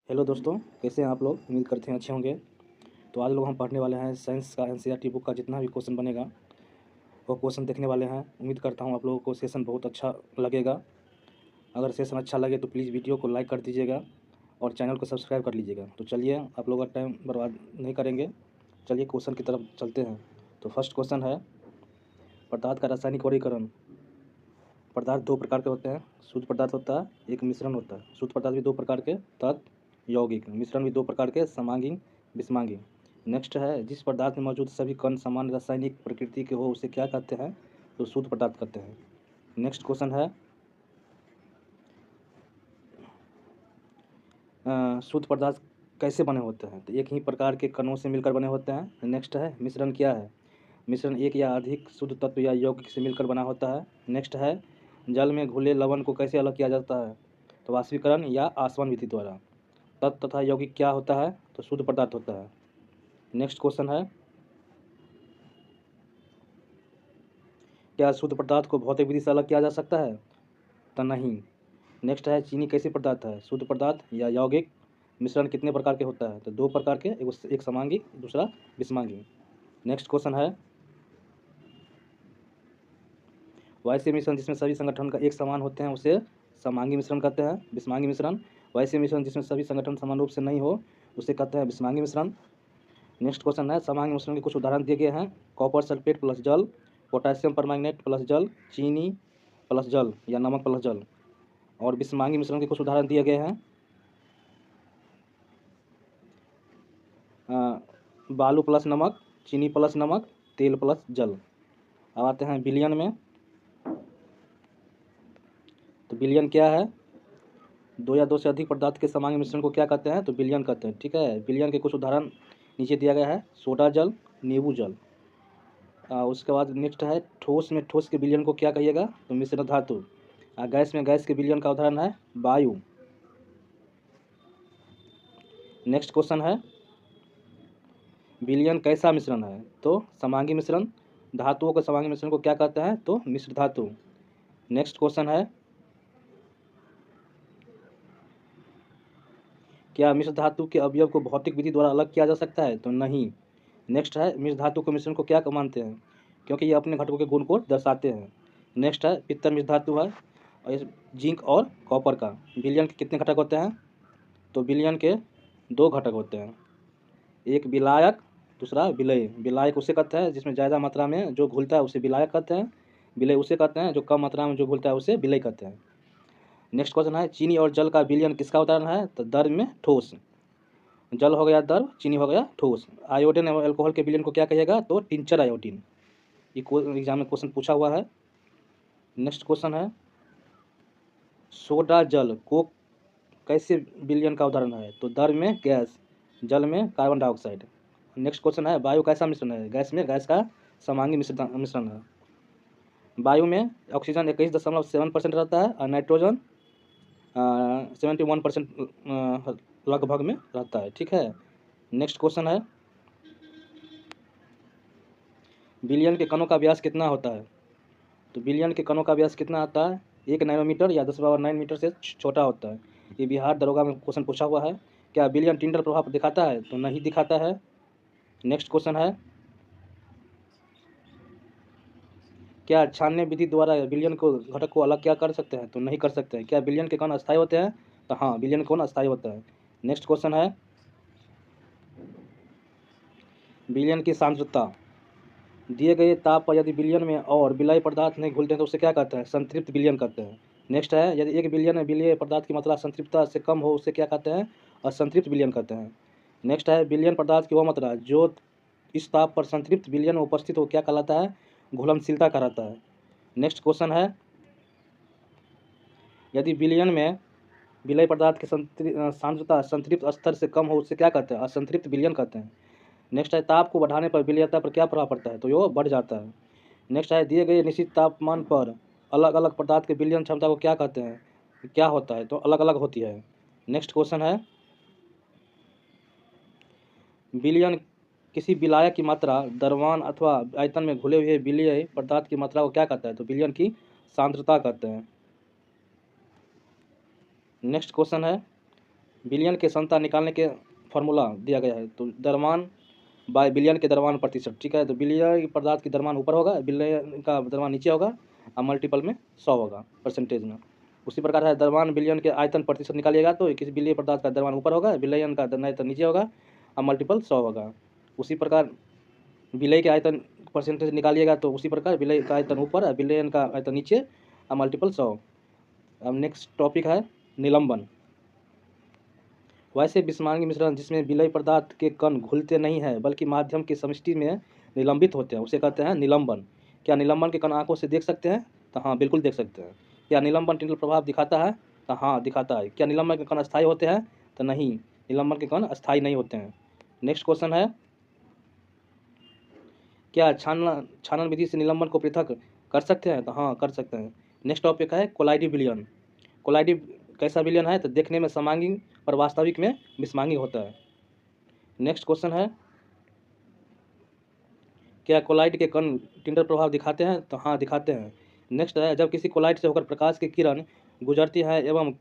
Hello दोस्तों, कैसे हैं आप लोग। उम्मीद करते हैं अच्छे होंगे। तो आज लोग हम पढ़ने वाले हैं साइंस का एनसीईआरटी बुक का जितना भी क्वेश्चन बनेगा वो क्वेश्चन देखने वाले हैं। उम्मीद करता हूँ आप लोगों को सेशन बहुत अच्छा लगेगा। अगर सेशन अच्छा लगे तो प्लीज़ वीडियो को लाइक कर दीजिएगा और चैनल को सब्सक्राइब कर लीजिएगा। तो चलिए, आप लोग का टाइम बर्बाद नहीं करेंगे, चलिए क्वेश्चन की तरफ चलते हैं। तो फर्स्ट क्वेश्चन है, पदार्थ का रासायनिक वर्गीकरण। पदार्थ दो प्रकार के होते हैं, शुद्ध पदार्थ होता है, एक मिश्रण होता है। शुद्ध पदार्थ भी दो प्रकार के, तत् यौगिक। मिश्रण भी दो प्रकार के, समांगी विषमांगी। नेक्स्ट है, जिस पदार्थ में मौजूद सभी कण समान रासायनिक प्रकृति के हो उसे क्या कहते हैं? तो शुद्ध पदार्थ कहते हैं। नेक्स्ट क्वेश्चन है, शुद्ध पदार्थ कैसे बने होते हैं? तो एक ही प्रकार के कणों से मिलकर बने होते हैं। नेक्स्ट है, मिश्रण क्या है? मिश्रण एक या अधिक शुद्ध तत्व या यौगिक से मिलकर बना होता है। नेक्स्ट है, जल में घुले लवण को कैसे अलग किया जाता है? तो वाष्पीकरण या आसवन विधि द्वारा। तत्व तथा यौगिक क्या होता है? तो शुद्ध पदार्थ होता है। नेक्स्ट क्वेश्चन है, क्या शुद्ध पदार्थ को भौतिक विधि से अलग किया जा सकता है? तो नहीं। नेक्स्ट है, चीनी कैसी पदार्थ है? शुद्ध पदार्थ या यौगिक? मिश्रण कितने प्रकार के होता है? तो दो प्रकार के, एक समांगी दूसरा विषमांगी। नेक्स्ट क्वेश्चन है, वैसे मिश्रण जिसमें सभी संगठन का एक समान होते हैं उसे समांगी मिश्रण कहते हैं। विषमांगी मिश्रण, वैसे मिश्रण जिसमें सभी संगठन समान रूप से नहीं हो उसे कहते हैं विषमांगी मिश्रण। नेक्स्ट क्वेश्चन है, समांगी मिश्रण के कुछ उदाहरण दिए गए हैं। कॉपर सल्फेट प्लस जल, पोटेशियम परमैंगनेट प्लस जल, चीनी प्लस जल या नमक प्लस जल। और विषमांगी मिश्रण के कुछ उदाहरण दिए गए हैं, बालू प्लस नमक, चीनी प्लस नमक, तेल प्लस जल। अब आते हैं विलयन में। तो विलयन क्या है? दो या दो से अधिक पदार्थ के समांगी मिश्रण को क्या कहते हैं? तो विलयन कहते हैं। ठीक है, विलयन के कुछ उदाहरण नीचे दिया गया है, सोडा जल, नींबू जल। उसके बाद नेक्स्ट है, ठोस में ठोस के विलयन को क्या कहिएगा? तो मिश्र धातु। गैस में गैस के विलयन का उदाहरण है वायु। नेक्स्ट क्वेश्चन है, विलयन कैसा मिश्रण है? तो समांगी मिश्रण। धातुओं के समांगी मिश्रण को क्या कहते हैं? तो मिश्र धातु। नेक्स्ट क्वेश्चन है, क्या मिश्र धातु के अवयव को भौतिक विधि द्वारा अलग किया जा सकता है? तो नहीं। नेक्स्ट है, मिश्र धातु के मिश्रण को क्या मानते हैं? क्योंकि ये अपने घटकों के गुण को दर्शाते हैं। नेक्स्ट है, पित्तर मिश्र धातु है, और ये जिंक और कॉपर का। विलयन के कितने घटक होते हैं? तो विलयन के दो घटक होते हैं, एक विलायक, दूसरा विलय। विलायक उसे कहते हैं जिसमें ज़्यादा मात्रा में जो घुलता है उसे विलायक कहते हैं। विलय उसे कहते हैं जो कम मात्रा में जो घुलता है उसे विलय कहते हैं। नेक्स्ट क्वेश्चन है, चीनी और जल का विलयन किसका उदाहरण है? तो द्रव में ठोस। जल हो गया द्रव, चीनी हो गया ठोस। आयोडीन एवं अल्कोहल के विलयन को क्या कहिएगा? तो टिंचर आयोडीन। ये एग्जाम में क्वेश्चन पूछा हुआ है। नेक्स्ट क्वेश्चन है, सोडा जल को कैसे विलयन का उदाहरण है? तो द्रव में गैस, जल में कार्बन डाइऑक्साइड। नेक्स्ट क्वेश्चन है, वायु कैसा मिश्रण है? गैस में गैस का समांगी मिश्रण है। वायु में ऑक्सीजन 21.7% रहता है और नाइट्रोजन 71% लगभग में रहता है। ठीक है, नेक्स्ट क्वेश्चन है, विलयन के कणों का व्यास कितना होता है? तो विलयन के कणों का व्यास कितना आता है? 1 नैनोमीटर या 10⁻9 मीटर से छोटा होता है। ये बिहार दरोगा में क्वेश्चन पूछा हुआ है। क्या विलयन टिंडल प्रभाव दिखाता है? तो नहीं दिखाता है। नेक्स्ट क्वेश्चन है, क्या छानने विधि द्वारा विलयन को घटक को अलग क्या कर सकते हैं? तो नहीं कर सकते हैं। क्या विलयन के कण अस्थायी होते हैं? तो हाँ, विलयन कण अस्थायी होता है। नेक्स्ट क्वेश्चन है, विलयन की सांद्रता। दिए गए ताप पर यदि विलयन में और विलय पदार्थ नहीं घुलते हैं तो उसे क्या कहते हैं? संतृप्त विलयन कहते हैं। नेक्स्ट है, यदि एक विलयन में विलय पदार्थ की मात्रा संतृप्तता से कम हो उसे क्या कहते हैं? असंतृप्त विलयन कहते हैं। नेक्स्ट है, विलयन पदार्थ की वह मात्रा जो इस ताप पर संतृप्त विलयन में उपस्थित हो क्या कहलाता है? घुलनशीलता कहलाता है। नेक्स्ट क्वेश्चन है, यदि विलयन में विलय पदार्थ की सांद्रता संतृप्त स्तर से कम हो उसे क्या कहते हैं? असंतृप्त विलयन कहते हैं। नेक्स्ट है, ताप को बढ़ाने पर विलयता पर क्या प्रभाव पड़ता है? तो यो बढ़ जाता है। नेक्स्ट है, दिए गए निश्चित तापमान पर अलग अलग पदार्थ के विलयन क्षमता को क्या कहते हैं? क्या होता है? तो अलग अलग होती है। नेक्स्ट क्वेश्चन है, विलयन किसी विलायक की मात्रा द्रव्यमान अथवा आयतन में घुले हुए विलय पदार्थ की मात्रा को क्या कहता है? तो विलयन की सांद्रता कहते हैं। नेक्स्ट क्वेश्चन है, विलयन के क्षमता निकालने के फॉर्मूला दिया गया है, तो द्रव्यमान बाय विलयन के द्रव्यमान प्रतिशत, ठीक है। तो विलयन पदार्थ की द्रव्यमान ऊपर होगा, विलयन का द्रव्यमान नीचे होगा और मल्टीपल में 100 होगा परसेंटेज में। उसी प्रकार है द्रव्यमान विलयन के आयतन प्रतिशत निकालिएगा तो किसी विलयन पदार्थ का द्रव्यमान ऊपर होगा, विलयन का आयतन नीचे होगा और मल्टीपल 100 होगा। उसी प्रकार विलय के आयतन परसेंटेज निकालिएगा तो उसी प्रकार विलय का आयतन ऊपर और विलयन का आयतन नीचे और मल्टीपल 100। अब नेक्स्ट टॉपिक है निलंबन। वैसे विषमांगी मिश्रण जिसमें विलय पदार्थ के कण घुलते नहीं हैं बल्कि माध्यम की समष्टि में निलंबित होते हैं उसे कहते हैं निलंबन। क्या निलंबन के कण आंखों से देख सकते हैं? तो हाँ, बिल्कुल देख सकते हैं। क्या निलंबन टिंडल प्रभाव दिखाता है? तो हाँ, दिखाता है। क्या निलंबन के कण अस्थायी होते हैं? तो नहीं, निलंबन के कण अस्थायी नहीं होते हैं। नेक्स्ट क्वेश्चन है, क्या छानन विधि से निलंबन को पृथक कर सकते हैं? तो हाँ, कर सकते हैं। नेक्स्ट टॉपिक है कोलाइडी विलयन। कोलाइडी कैसा विलयन है? तो देखने में समांगी और वास्तविक में विषमांगी होता है। नेक्स्ट क्वेश्चन है, क्या कोलाइड के कण टिंडल प्रभाव दिखाते हैं? तो हाँ, दिखाते हैं। नेक्स्ट है, जब किसी कोलाइड से होकर प्रकाश की किरण गुजरती है एवं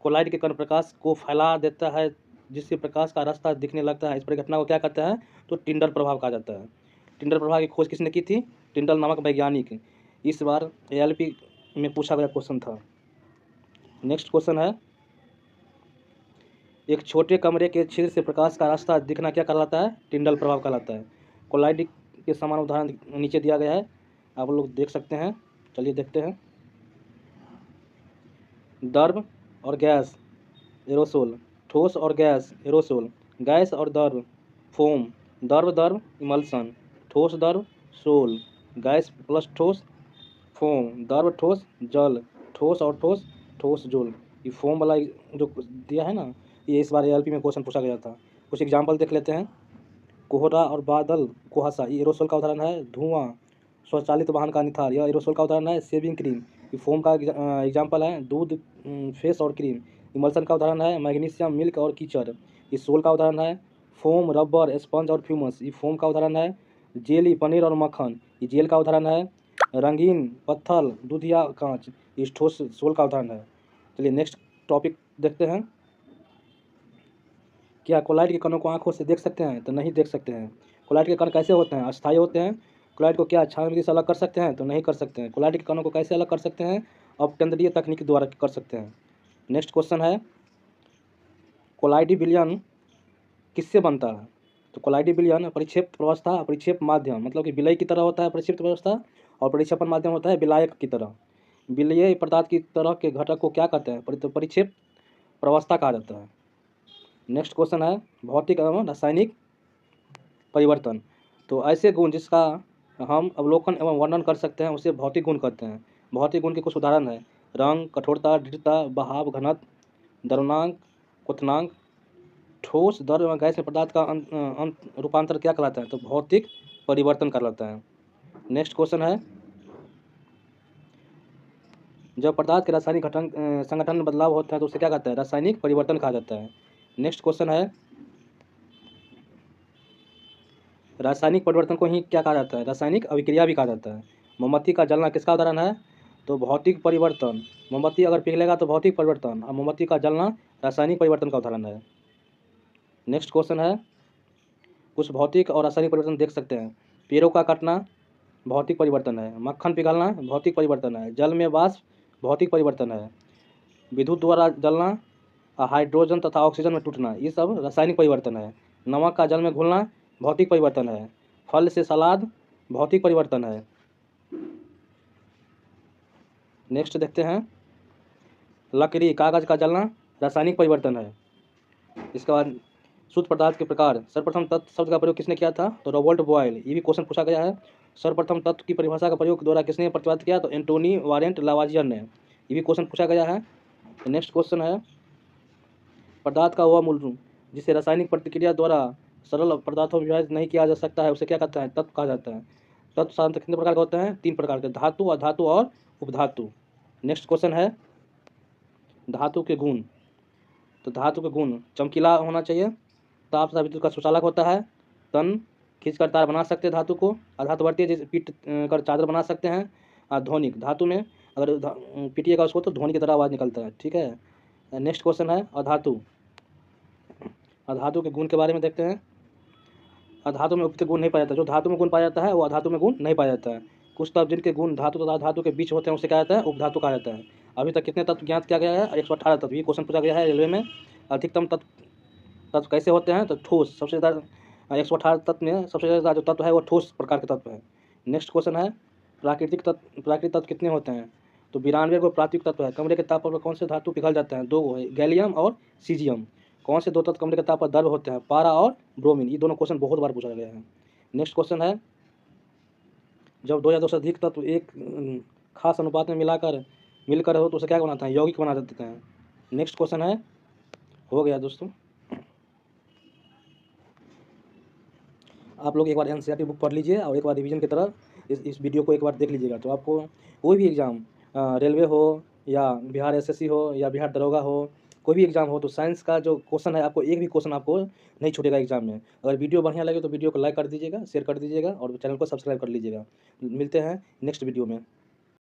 कोलाइड के कण प्रकाश को फैला देता है जिससे प्रकाश का रास्ता दिखने लगता है, इस परिघटना को क्या कहते हैं? तो टिंडल प्रभाव कहा जाता है। टिंडल प्रभाव की खोज किसने की थी? टिंडल नामक वैज्ञानिक। इस बार ALP में पूछा गया क्वेश्चन था। नेक्स्ट क्वेश्चन है, एक छोटे कमरे के छिद्र से प्रकाश का रास्ता दिखना क्या कहलाता है? टिंडल प्रभाव कहलाता है। कोलाइड के समान उदाहरण नीचे दिया गया है, आप लोग देख सकते हैं। चलिए देखते हैं। द्रव और गैस एरोसोल, ठोस और गैस एरोसोल, गैस और द्रव फोम, द्रव इमल्सन, ठोस द्रव सोल, गैस प्लस ठोस फोम, द्रव ठोस जल, ठोस और ठोस ठोस जल। ये फोम वाला जो दिया है ना, ये इस बार ALP में क्वेश्चन पूछा गया था। कुछ एग्जाम्पल देख लेते हैं। कोहरा और बादल कुहासा, ये एरोसोल का उदाहरण है। धुआं, स्वचालित वाहन का निथार, यह एरोसोल का उदाहरण है। शेविंग क्रीम, ये फोम का एग्जाम्पल है। दूध, फेस और क्रीम, इमल्सन का उदाहरण है। मैग्नीशियम, मिल्क और कीचड़, ये सोल का उदाहरण है। फोम, रबर, स्पंज और फ्यूमस, ये फोम का उदाहरण है। जेली, पनीर और मक्खन, ये जेल का उदाहरण है। रंगीन, पत्थर, दूध या कांच, ये ठोस सोल का उदाहरण है। चलिए नेक्स्ट टॉपिक देखते हैं। क्या कोलाइड के कणों को आंखों से देख सकते हैं? तो नहीं देख सकते हैं। कोलाइड के कण कैसे होते हैं? अस्थायी होते हैं। कोलाइड को क्या छानन विधि से अलग कर सकते हैं? तो नहीं कर सकते हैं। कोलाइड के कणों को कैसे अलग कर सकते हैं? अपकेंद्रीय तकनीक द्वारा कर सकते हैं। नेक्स्ट क्वेश्चन है, कोलाइडी विलयन किससे बनता है? तो कोलाइडी विलयन परिक्षेप्त व्यवस्था, परिक्षेप माध्यम, मतलब कि विलय की तरह होता है परिक्षेप्त व्यवस्था, और परिक्षेपण माध्यम होता है विलायक की तरह। विलयी पदार्थ की तरह के घटक को क्या कहते हैं? परिक्षेप प्रवस्था कहा जाता है। नेक्स्ट क्वेश्चन है, भौतिक एवं रासायनिक परिवर्तन। तो ऐसे गुण जिसका हम अवलोकन एवं वर्णन कर सकते हैं उसे भौतिक गुण कहते हैं। भौतिक गुण के कुछ उदाहरण है, रंग, कठोरता, दृढ़ता, बहाव, घनत्व, द्रवनांक, क्वथनांक। ठोस, द्रव एवं गैस में पदार्थ का रूपांतर क्या कहलाता है? तो भौतिक परिवर्तन कहलाता है। नेक्स्ट क्वेश्चन है, जब पदार्थ के रासायनिक संगठन में बदलाव होता है तो उसे क्या कहता है? रासायनिक परिवर्तन कहा जाता है। नेक्स्ट क्वेश्चन है, रासायनिक परिवर्तन को ही क्या कहा जाता है? रासायनिक अभिक्रिया भी कहा जाता है। मोमबत्ती का जलना किसका उदाहरण है? तो भौतिक परिवर्तन। मोमबत्ती अगर पिघलेगा तो भौतिक परिवर्तन, और मोमबत्ती का जलना रासायनिक परिवर्तन का उदाहरण है। नेक्स्ट क्वेश्चन है, कुछ भौतिक और रासायनिक परिवर्तन देख सकते हैं। पेड़ों का कटना भौतिक परिवर्तन है। मक्खन पिघलना भौतिक परिवर्तन है। जल में वाष्प भौतिक परिवर्तन है। विद्युत द्वारा जलना, हाइड्रोजन तथा ऑक्सीजन में टूटना, ये सब रासायनिक परिवर्तन है। नमक का जल में घुलना भौतिक परिवर्तन है। फल से सलाद भौतिक परिवर्तन है। नेक्स्ट देखते हैं, लकड़ी, कागज का जलना रासायनिक परिवर्तन है। इसके बाद शुद्ध पदार्थ के प्रकार। सर्वप्रथम तत्व शब्द का प्रयोग किसने किया था? तो रॉबर्ट बॉयल। ये भी क्वेश्चन पूछा गया है। सर्वप्रथम तत्व की परिभाषा का प्रयोग द्वारा किसने प्रतिपादित किया? तो एंटोनी वारेंट लावाजियर ने। ये भी क्वेश्चन पूछा गया है। नेक्स्ट क्वेश्चन है, पदार्थ का वह मूल रूप जिसे रासायनिक प्रतिक्रिया द्वारा सरल पदार्थों में विभाजित नहीं किया जा सकता है उसे क्या कहता है? तत्व कहा जाता है। तत्व साधारणतः कितने प्रकार के होते हैं? 3 प्रकार के, धातु, अधातु और उपधातु। नेक्स्ट क्वेश्चन है, धातु के गुण। तो धातु के गुण, चमकीला होना चाहिए, ताप तथा विद्युत का सुचालक होता है, तन खींचकर तार बना सकते हैं धातु को, अधातुवर्तीय जैसे पीट कर चादर बना सकते हैं, ध्वनिक, धातु में अगर पीटिएगा उसको तो ध्वनि की तरह आवाज़ निकलता है, ठीक है। नेक्स्ट क्वेश्चन है, अधातु। अधातु के गुण के बारे में देखते हैं। अधातु में उपयुक्त गुण नहीं पाया जाता, जो धातु में गुण पाया जाता है वो अधातु में गुण नहीं पाया जाता है। कुछ तत्व जिनके गुण धातु तथा धातु के बीच होते हैं उसे क्या कहता है, उपधातु कहा जाता है। अभी तक कितने तत्व ज्ञात किया गया है, 118 तत्व। ये क्वेश्चन पूछा गया है रेलवे में। अधिकतम तत्व तत्व कैसे होते हैं, तो ठोस। सबसे ज़्यादा 118 तत्व में सबसे ज़्यादा जो तत्व है वो ठोस प्रकार के तत्व है। नेक्स्ट क्वेश्चन है प्राकृतिक तत्व कितने होते हैं, तो 92 को प्राकृतिक तत्व है। कमरे के ताप पर कौन से धातु पिघल जाते हैं, 2 है, गैलियम और सीजियम। कौन से 2 तत्व कमरे के ताप पर द्रव होते हैं, पारा और ब्रोमीन। ये दोनों क्वेश्चन बहुत बार पूछा गया है। नेक्स्ट क्वेश्चन है जब 2 या 2 से अधिक तत्व एक खास अनुपात में मिलकर हो तो उसे क्या बनाते हैं, यौगिक बना देते हैं। नेक्स्ट क्वेश्चन है, हो गया दोस्तों। आप लोग एक बार एनसीईआरटी बुक पढ़ लीजिए और एक बार रिवीजन की तरह इस वीडियो को एक बार देख लीजिएगा, तो आपको कोई भी एग्ज़ाम रेलवे हो या बिहार एसएससी हो या बिहार दरोगा हो, कोई भी एग्ज़ाम हो, तो साइंस का जो क्वेश्चन है आपको एक भी क्वेश्चन आपको नहीं छूटेगा एग्ज़ाम में। अगर वीडियो बढ़िया लगे तो वीडियो को लाइक कर दीजिएगा, शेयर कर दीजिएगा और चैनल को सब्सक्राइब कर लीजिएगा। मिलते हैं नेक्स्ट वीडियो में।